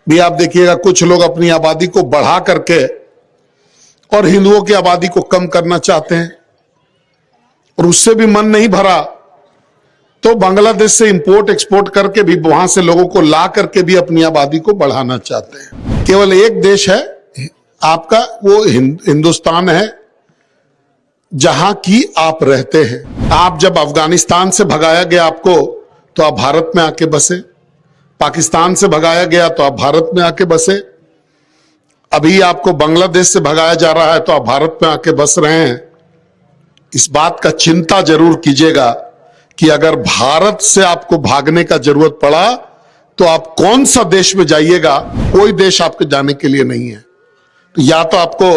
भी आप देखिएगा, कुछ लोग अपनी आबादी को बढ़ा करके और हिंदुओं की आबादी को कम करना चाहते हैं, और उससे भी मन नहीं भरा तो बांग्लादेश से इंपोर्ट एक्सपोर्ट करके भी वहां से लोगों को ला करके भी अपनी आबादी को बढ़ाना चाहते हैं। केवल एक देश है आपका, वो हिंदुस्तान है, जहां की आप रहते हैं। आप जब अफगानिस्तान से भगाया गया आपको, तो आप भारत में आके बसे। पाकिस्तान से भगाया गया तो आप भारत में आके बसे। अभी आपको बांग्लादेश से भगाया जा रहा है तो आप भारत में आके बस रहे हैं। इस बात का चिंता जरूर कीजिएगा कि अगर भारत से आपको भागने का जरूरत पड़ा तो आप कौन सा देश में जाइएगा। कोई देश आपके जाने के लिए नहीं है। तो या तो आपको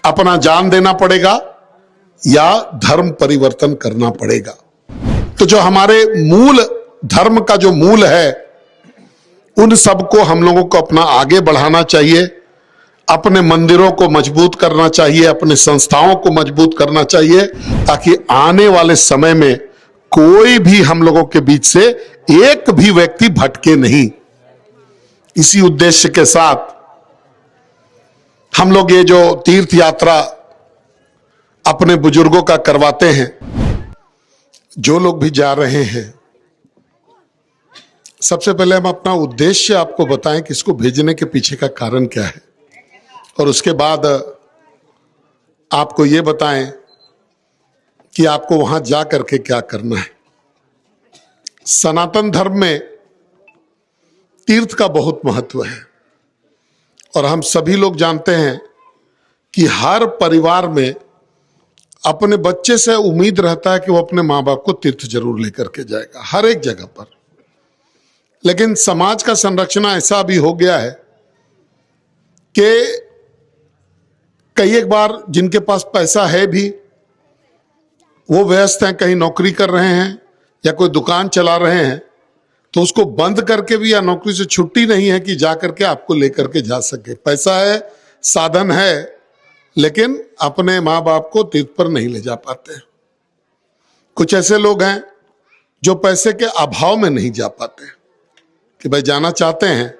अपना जान देना पड़ेगा या धर्म परिवर्तन करना पड़ेगा। तो जो हमारे मूल धर्म का जो मूल है, उन सबको हम लोगों को अपना आगे बढ़ाना चाहिए। अपने मंदिरों को मजबूत करना चाहिए, अपने संस्थाओं को मजबूत करना चाहिए, ताकि आने वाले समय में कोई भी हम लोगों के बीच से एक भी व्यक्ति भटके नहीं। इसी उद्देश्य के साथ हम लोग ये जो तीर्थ यात्रा अपने बुजुर्गों का करवाते हैं, जो लोग भी जा रहे हैं, सबसे पहले हम अपना उद्देश्य आपको बताएं कि इसको भेजने के पीछे का कारण क्या है, और उसके बाद आपको ये बताएं कि आपको वहां जा करके क्या करना है। सनातन धर्म में तीर्थ का बहुत महत्व है, और हम सभी लोग जानते हैं कि हर परिवार में अपने बच्चे से उम्मीद रहता है कि वो अपने माँ बाप को तीर्थ जरूर लेकर के जाएगा, हर एक जगह पर। लेकिन समाज का संरचना ऐसा भी हो गया है कि कई एक बार जिनके पास पैसा है भी, वो व्यस्त हैं, कहीं नौकरी कर रहे हैं या कोई दुकान चला रहे हैं, तो उसको बंद करके भी या नौकरी से छुट्टी नहीं है कि जा करके आपको लेकर के जा सके। पैसा है, साधन है, लेकिन अपने माँ बाप को तीर्थ पर नहीं ले जा पाते। कुछ ऐसे लोग हैं जो पैसे के अभाव में नहीं जा पाते, कि भाई जाना चाहते हैं,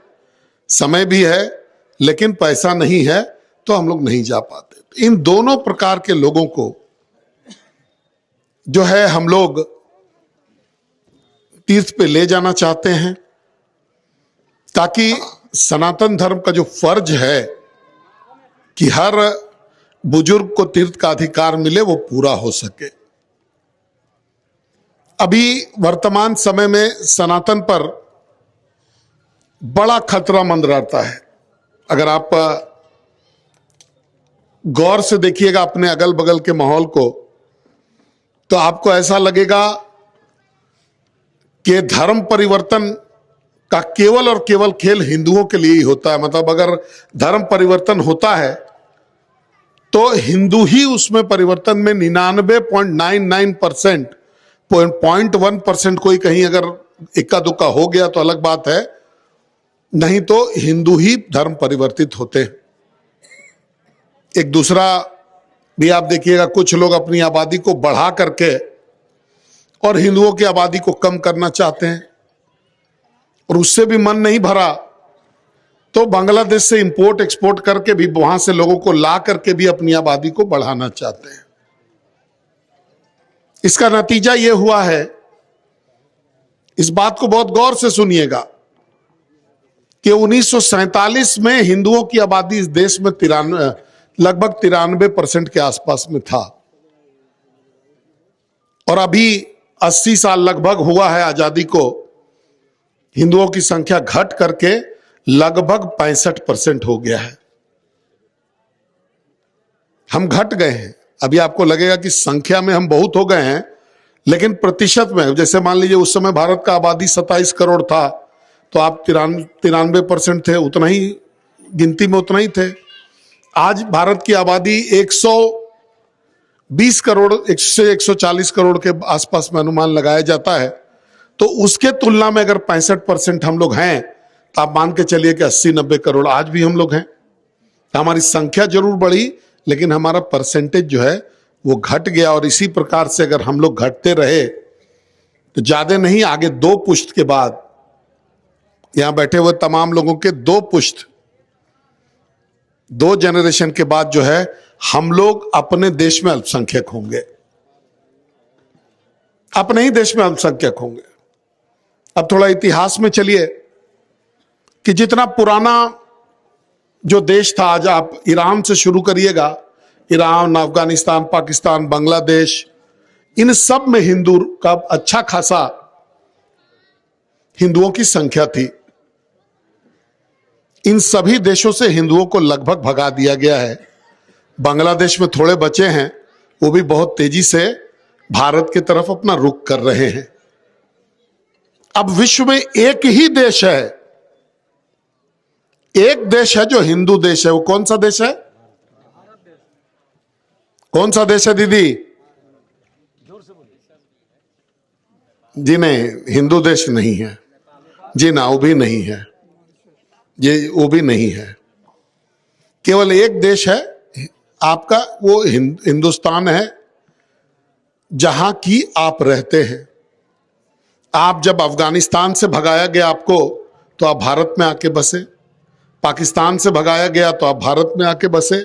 समय भी है लेकिन पैसा नहीं है, तो हम लोग नहीं जा पाते। इन दोनों प्रकार के लोगों को जो है हम लोग तीर्थ पे ले जाना चाहते हैं, ताकि सनातन धर्म का जो फर्ज है कि हर बुजुर्ग को तीर्थ का अधिकार मिले, वो पूरा हो सके। अभी वर्तमान समय में सनातन पर बड़ा खतरा मंडराता है। अगर आप गौर से देखिएगा अपने अगल बगल के माहौल को, तो आपको ऐसा लगेगा कि धर्म परिवर्तन का केवल और केवल खेल हिंदुओं के लिए ही होता है। मतलब अगर धर्म परिवर्तन होता है तो हिंदू ही उसमें परिवर्तन में 99.99%, 0.1% कोई कहीं अगर इक्का दुक्का हो गया तो अलग बात है, नहीं तो हिंदू ही धर्म परिवर्तित होते हैं। एक दूसरा भी आप देखिएगा, कुछ लोग अपनी आबादी को बढ़ा करके और हिंदुओं की आबादी को कम करना चाहते हैं, और उससे भी मन नहीं भरा तो बांग्लादेश से इंपोर्ट एक्सपोर्ट करके भी वहां से लोगों को ला करके भी अपनी आबादी को बढ़ाना चाहते हैं। इसका नतीजा यह हुआ है, इस बात को बहुत गौर से सुनिएगा, कि 1947 में हिंदुओं की आबादी इस देश में लगभग 93% के आसपास में था, और अभी 80 साल लगभग हुआ है आजादी को, हिंदुओं की संख्या घट करके लगभग 65% हो गया है। हम घट गए हैं। अभी आपको लगेगा कि संख्या में हम बहुत हो गए हैं, लेकिन प्रतिशत में, जैसे मान लीजिए उस समय भारत का आबादी 27 करोड़ था, तो आप 93% थे, उतना ही गिनती में उतना ही थे। आज भारत की आबादी 120 करोड़ से 140 करोड़ के आसपास में अनुमान लगाया जाता है। तो उसके तुलना में अगर 65% हम लोग हैं, तो आप मान के चलिए कि 80-90 करोड़ आज भी हम लोग हैं। तो हमारी संख्या जरूर बढ़ी, लेकिन हमारा परसेंटेज जो है वो घट गया। और इसी प्रकार से अगर हम लोग घटते रहे तो ज्यादा नहीं, आगे 2 पुश्त के बाद यहां बैठे हुए तमाम लोगों के दो पुश्त, 2 जनरेशन के बाद जो है हम लोग अपने देश में अल्पसंख्यक होंगे, अपने ही देश में अल्पसंख्यक होंगे। अब थोड़ा इतिहास में चलिए कि जितना पुराना जो देश था, आज आप ईरान से शुरू करिएगा, ईरान, अफगानिस्तान, पाकिस्तान, बांग्लादेश, इन सब में हिंदू का अच्छा खासा हिंदुओं की संख्या थी। इन सभी देशों से हिंदुओं को लगभग भगा दिया गया है। बांग्लादेश में थोड़े बचे हैं, वो भी बहुत तेजी से भारत की तरफ अपना रुख कर रहे हैं। अब विश्व में एक ही देश है, एक देश है जो हिंदू देश है। वो कौन सा देश है? कौन सा देश है दीदी? जी नहीं, हिंदू देश नहीं है जी ना, वो भी नहीं है, ये वो भी नहीं है। केवल एक देश है आपका, वो हिंदुस्तान है, जहां की आप रहते हैं। आप जब अफगानिस्तान से भगाया गया आपको, तो आप भारत में आके बसे। पाकिस्तान से भगाया गया तो आप भारत में आके बसे।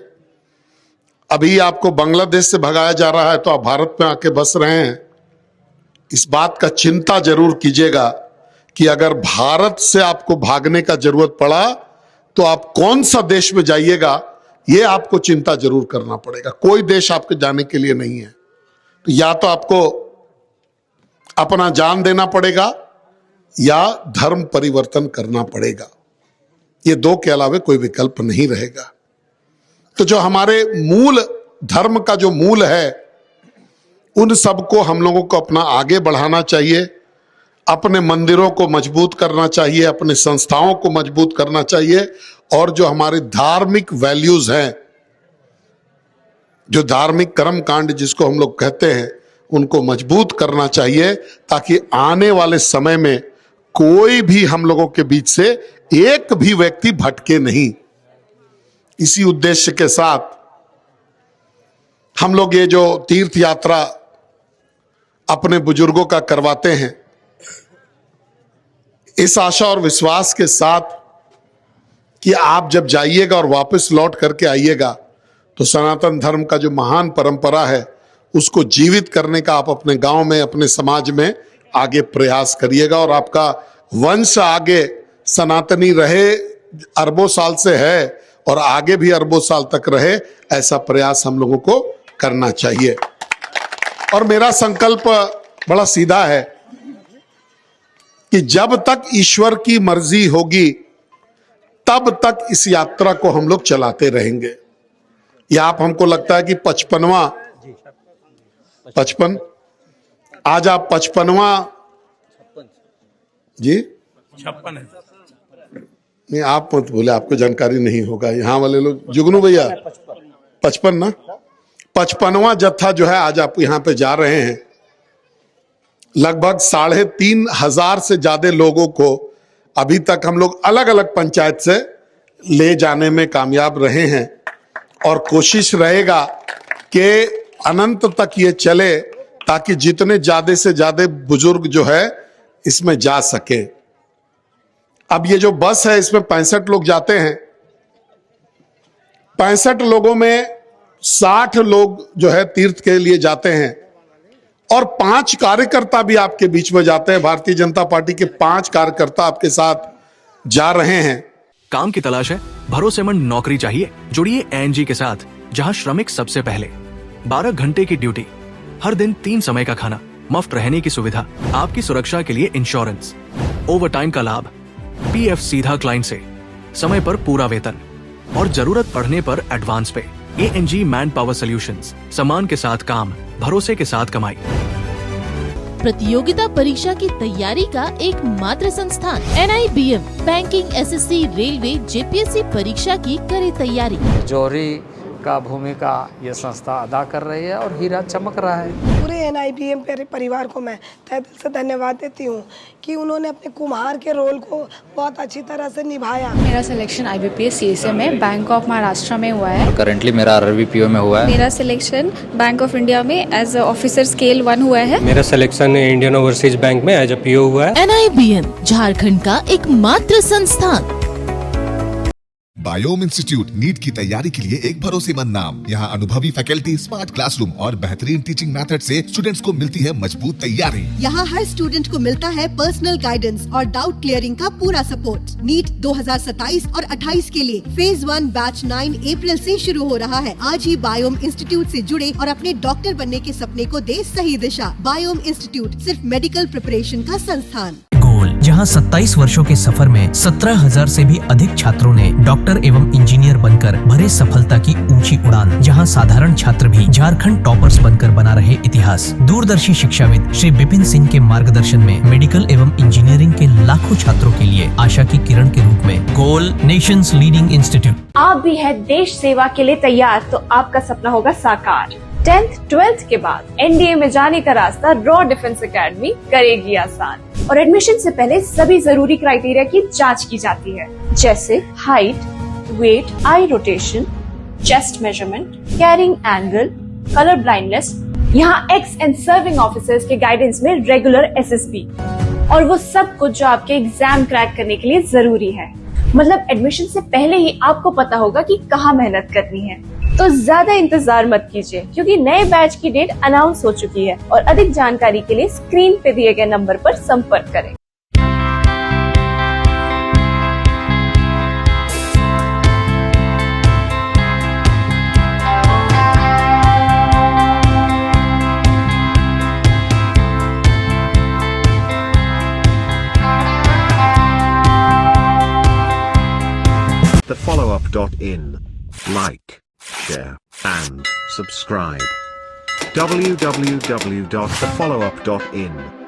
अभी आपको बांग्लादेश से भगाया जा रहा है तो आप भारत में आके बस रहे हैं। इस बात का चिंता जरूर कीजिएगा कि अगर भारत से आपको भागने का जरूरत पड़ा तो आप कौन सा देश में जाइएगा, यह आपको चिंता जरूर करना पड़ेगा। कोई देश आपके जाने के लिए नहीं है। तो या तो आपको अपना जान देना पड़ेगा या धर्म परिवर्तन करना पड़ेगा। ये दो के अलावा कोई विकल्प नहीं रहेगा। तो जो हमारे मूल धर्म का जो मूल है, उन सबको हम लोगों को अपना आगे बढ़ाना चाहिए। अपने मंदिरों को मजबूत करना चाहिए, अपने संस्थाओं को मजबूत करना चाहिए, और जो हमारे धार्मिक वैल्यूज हैं, जो धार्मिक कर्म कांड जिसको हम लोग कहते हैं, उनको मजबूत करना चाहिए, ताकि आने वाले समय में कोई भी हम लोगों के बीच से एक भी व्यक्ति भटके नहीं। इसी उद्देश्य के साथ हम लोग ये जो तीर्थ यात्रा अपने बुजुर्गों का करवाते हैं, इस आशा और विश्वास के साथ कि आप जब जाइएगा और वापस लौट करके आइएगा तो सनातन धर्म का जो महान परंपरा है उसको जीवित करने का आप अपने गांव में, अपने समाज में आगे प्रयास करिएगा, और आपका वंश आगे सनातनी रहे, अरबों साल से है और आगे भी अरबों साल तक रहे, ऐसा प्रयास हम लोगों को करना चाहिए। और मेरा संकल्प बड़ा सीधा है कि जब तक ईश्वर की मर्जी होगी तब तक इस यात्रा को हम लोग चलाते रहेंगे। या आप हमको लगता है कि 55 आज आप 55वां जी 56 है। नहीं, आप मत बोले, आपको जानकारी नहीं होगा। यहाँ वाले लोग, जुगनू भैया 55 ना, 55वां जत्था जो है आज आप यहाँ पे जा रहे हैं। लगभग 3,500 से ज्यादा लोगों को अभी तक हम लोग अलग अलग पंचायत से ले जाने में कामयाब रहे हैं, और कोशिश रहेगा कि अनंत तक ये चले, ताकि जितने ज्यादा से ज्यादा बुजुर्ग जो है इसमें जा सके। अब ये जो बस है इसमें 65 लोग जाते हैं। 65 लोगों में 60 लोग जो है तीर्थ के लिए जाते हैं, और 5 कार्यकर्ता भी आपके बीच में जाते हैं। भारतीय जनता पार्टी के 5 कार्यकर्ता आपके साथ जा रहे हैं। काम की तलाश है, भरोसेमंद नौकरी चाहिए? जुड़िए एएनजी के साथ, जहां श्रमिक सबसे पहले। 12 घंटे की ड्यूटी, हर दिन 3 समय का खाना, मुफ्त रहने की सुविधा, आपकी सुरक्षा के लिए इंश्योरेंस, ओवर टाइम का लाभ, पीएफ सीधा क्लाइंट से, समय पर पूरा वेतन, और जरूरत पड़ने पर एडवांस पे। एएनजी मैन पावर सॉल्यूशंस, सम्मान के साथ काम, भरोसे के साथ कमाई। प्रतियोगिता परीक्षा की तैयारी का एकमात्र संस्थान NIBM banking, SSC, railway, JPSC परीक्षा की करे तैयारी। जौहरी का भूमिका ये संस्था अदा कर रही है और हीरा चमक रहा है। पूरे NIPM परिवार को मैं तहे दिल से धन्यवाद देती हूँ कि उन्होंने अपने कुम्हार के रोल को बहुत अच्छी तरह से निभाया। मेरा सिलेक्शन IBPS CSA में बैंक ऑफ महाराष्ट्र में हुआ है। करंटली मेरा RRBPO में हुआ है। मेरा सिलेक्शन बैंक ऑफ इंडिया में एज ऑफिसर स्केल 1 हुआ है। मेरा सिलेक्शन इंडियन ओवरसीज बैंक में एज अ PO हुआ है। NIBM झारखंड का एकमात्र संस्थान। बायोम इंस्टीट्यूट नीट की तैयारी के लिए एक भरोसेमंद नाम। यहाँ अनुभवी फैकल्टी, स्मार्ट क्लासरूम और बेहतरीन टीचिंग मेथड से स्टूडेंट्स को मिलती है मजबूत तैयारी। यहाँ हर स्टूडेंट को मिलता है पर्सनल गाइडेंस और डाउट क्लियरिंग का पूरा सपोर्ट। नीट 2027 और 28 के लिए फेज 1 बैच 9 अप्रैल से शुरू हो रहा है। आज ही बायोम इंस्टीट्यूट से जुड़े और अपने डॉक्टर बनने के सपने को दे सही दिशा। बायोम इंस्टीट्यूट सिर्फ मेडिकल प्रिपरेशन का संस्थान। गोल, जहां 27 वर्षों के सफर में 17,000 से भी अधिक छात्रों ने डॉक्टर एवं इंजीनियर बनकर भरे सफलता की ऊंची उड़ान। जहां साधारण छात्र भी झारखंड टॉपर्स बनकर बना रहे इतिहास। दूरदर्शी शिक्षाविद श्री विपिन सिंह के मार्गदर्शन में मेडिकल एवं इंजीनियरिंग के लाखों छात्रों के लिए आशा की किरण के रूप में गोल नेशंस लीडिंग इंस्टीट्यूट। आप भी है देश सेवा के लिए तैयार तो आपका सपना होगा साकार। 10th 12th के बाद NDA में जाने का रास्ता रॉ डिफेंस एकेडमी करेगी आसान। और एडमिशन से पहले सभी जरूरी क्राइटेरिया की जांच की जाती है, जैसे height, weight, eye rotation, chest measurement, carrying angle, colour blindness. यहाँ एक्स एंड सर्विंग ऑफिसर्स के गाइडेंस में रेगुलर SSB और वो सब कुछ जो आपके एग्जाम क्रैक करने के लिए जरूरी है। मतलब एडमिशन से पहले ही आपको पता होगा कि कहाँ मेहनत करनी है। तो ज्यादा इंतजार मत कीजिए क्योंकि नए बैच की डेट अनाउंस हो चुकी है और अधिक जानकारी के लिए स्क्रीन पे दिए गए नंबर पर संपर्क करें। TheFollowUp.in. Like, share, and subscribe. www.thefollowup.in